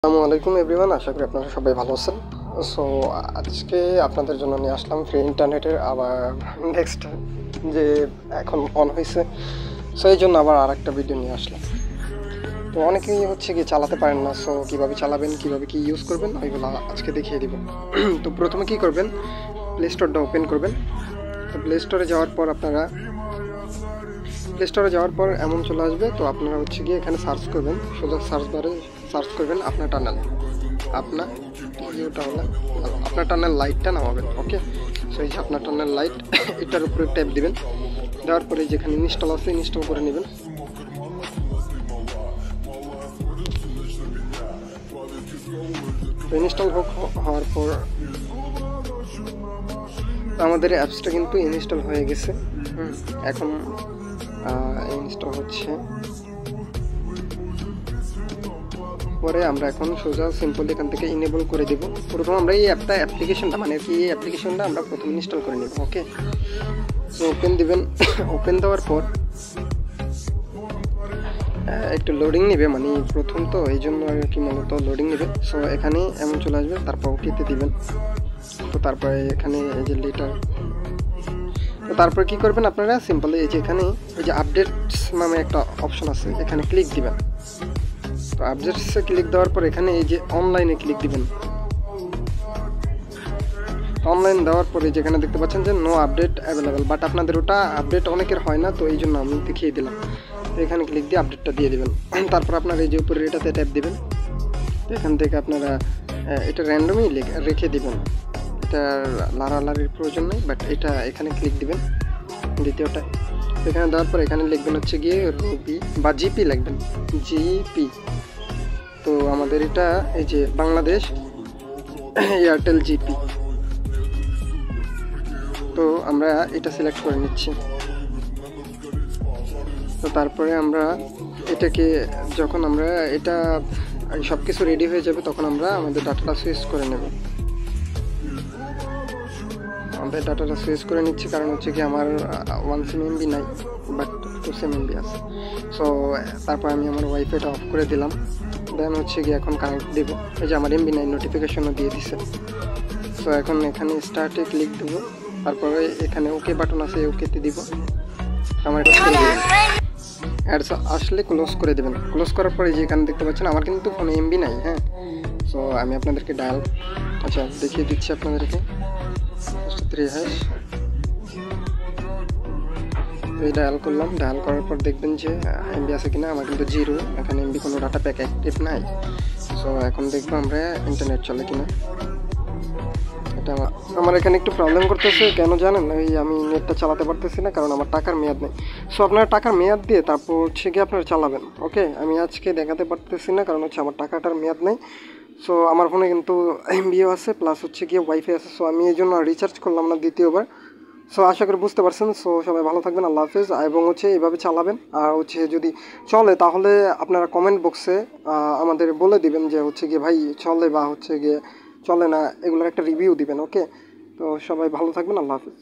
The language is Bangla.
আসসালামু আলাইকুম এভরিওয়ান, আশা করি আপনারা সবাই ভালো আছেন। সো আজকে আপনাদের জন্য নিয়ে আসলাম ফ্রি ইন্টারনেটের আবার নেক্সট যে এখন অন হয়েছে, সো এই জন্য আবার আরেকটা ভিডিও নিয়ে আসলাম। তো অনেকেই হচ্ছে কি চালাতে পারেন না, সো কীভাবে চালাবেন, কীভাবে কি ইউজ করবেন ওইগুলো আজকে দেখিয়ে দিব। তো প্রথমে কি করবেন, প্লে স্টোরটা ওপেন করবেন। তো প্লে স্টোরে যাওয়ার পর এমন চলে আসবে। তো আপনারা হচ্ছে গিয়ে এখানে সার্চ করবেন, সোজা সার্চ বারে সার্চ করবেন আপনার টানেল, আপনার ভিডিওটা হলে আপনার টানেল লাইটটা নামাবেন। ওকে, সো এই যে আপনার টানেল লাইট, এটার উপরে ট্যাপ দিবেন। দেওয়ার পরে যেখানে ইনস্টল আছে ইনস্টল করে নেবেন। তো ইনস্টল হওয়ার পর আমাদের অ্যাপসটা কিন্তু ইনস্টল হয়ে গেছে। এখন ইনস্টল হচ্ছে। পরে আমরা এখন সোজা সিম্পল এখান থেকে ইনেবল করে দেব। প্রথম আমরা এই অ্যাপ্লিকেশনটা আমরা প্রথম ইনস্টল করে নেব। ওকে, তো ওপেন দিবেন। ওপেন দেওয়ার পর একটু লোডিং নেবে, মানে প্রথম তো এই জন্য আর কি মূলত লোডিং নেবে। সো এখানে এমন চলে আসবে, তারপর ওকেতে দিবেন। তো তারপরে এখানে এই যে লেটার, তো তারপর কি করবেন আপনারা সিম্পলি এই যে এখানে এই যে আপডেটস নামে একটা অপশন আছে, এখানে ক্লিক দিবেন। তো আপডেটসে ক্লিক দেওয়ার পর এখানে এই যে অনলাইনে ক্লিক দিবেন। অনলাইন দেওয়ার পরে যেখানে দেখতে পাচ্ছেন যে নো আপডেট অ্যাভেলেবেল, বাট আপনাদের ওটা আপডেট অনেকের হয় না, তো এই জন্য আমি দেখিয়ে দিলাম। তো এখানে ক্লিক দিয়ে আপডেটটা দিয়ে দিবেন। তারপর আপনারা এই যে উপরে এটাতে ট্যাপ দিবেন। তো এখান থেকে আপনারা এটা র্যান্ডমই রেখে দিবেন, এটা লাড়ালাড়ির প্রয়োজন নেই, বাট এটা এখানে ক্লিক দিবেন দ্বিতীয়টা। এখানে দেওয়ার পর এখানে লিখবেন হচ্ছে গিয়ে রুবি বা জিপি লিখবেন, জিপি। তো আমাদের এটা এই যে বাংলাদেশ এয়ারটেল জিপি, তো আমরা এটা সিলেক্ট করে নিচ্ছি। তো তারপরে আমরা এটাকে যখন আমরা এটা সব কিছু রেডি হয়ে যাবে তখন আমরা আমাদের ডাটাটা সুইচ করে নেব। আমাদের ডাটাটা সুইচ করে নিচ্ছি, কারণ হচ্ছে কি আমার 1 MB নাই, বাট 2 MB আছে। সো তারপর আমি আমার ওয়াইফাইটা অফ করে দিলাম। দেন হচ্ছে কি এখন কানেক্ট দেব। এই যে আমার MB নাই, নোটিফিকেশনও দিয়ে দিছে। সো এখন এখানে স্টার্টে ক্লিক দেবো, তারপরে এখানে ওকে বাটন আছে, ওকেতে দিব। আমার অ্যাডস আসলে ক্লোজ করে দেবেন। ক্লোজ করার পরে যে এখানে দেখতে পাচ্ছেন আমার কিন্তু ফোনে MB নাই। হ্যাঁ, সো আমি আপনাদেরকে দেখিয়ে দিচ্ছি আপনাদেরকে। 3# এই ডায়াল করলাম। ডায়াল করার পর দেখবেন যে MB আছে কিনা। আমার কিন্তু 0, এখানে MB কোনো ডাটা প্যাক অ্যাক্টিভ নাই। সো এখন দেখবো আমরা ইন্টারনেট চলে কিনা। এটা আমার এখানে একটু প্রবলেম করতেছে, কেন জানেন? আমি নেটটা চালাতে পারতেছি না, কারণ আমার টাকার মেয়াদ নেই। সো আপনারা টাকার মেয়াদ দিয়ে তারপর হচ্ছে গিয়ে আপনারা চালাবেন। ওকে, আমি আজকে দেখাতে পারতেছি না, কারণ হচ্ছে আমার টাকাটার মেয়াদ নেই। সো আমার ফোনে কিন্তু MBও আছে, প্লাস হচ্ছে গিয়ে ওয়াইফাই আছে। সো আমি এই জন্য রিচার্জ করলাম না দ্বিতীয়বার। সো আশা করি বুঝতে পারছেন। সো সবাই ভালো থাকবেন, আল্লাহ হাফেজ। এবং হচ্ছে এইভাবে চালাবেন। আর হচ্ছে যদি চলে তাহলে আপনারা কমেন্ট বক্সে আমাদের বলে দিবেন যে হচ্ছে গিয়ে ভাই চলে বা হচ্ছে গিয়ে চলে না, এগুলোর একটা রিভিউ দিবেন। ওকে, তো সবাই ভালো থাকবেন, আল্লাহ হাফেজ।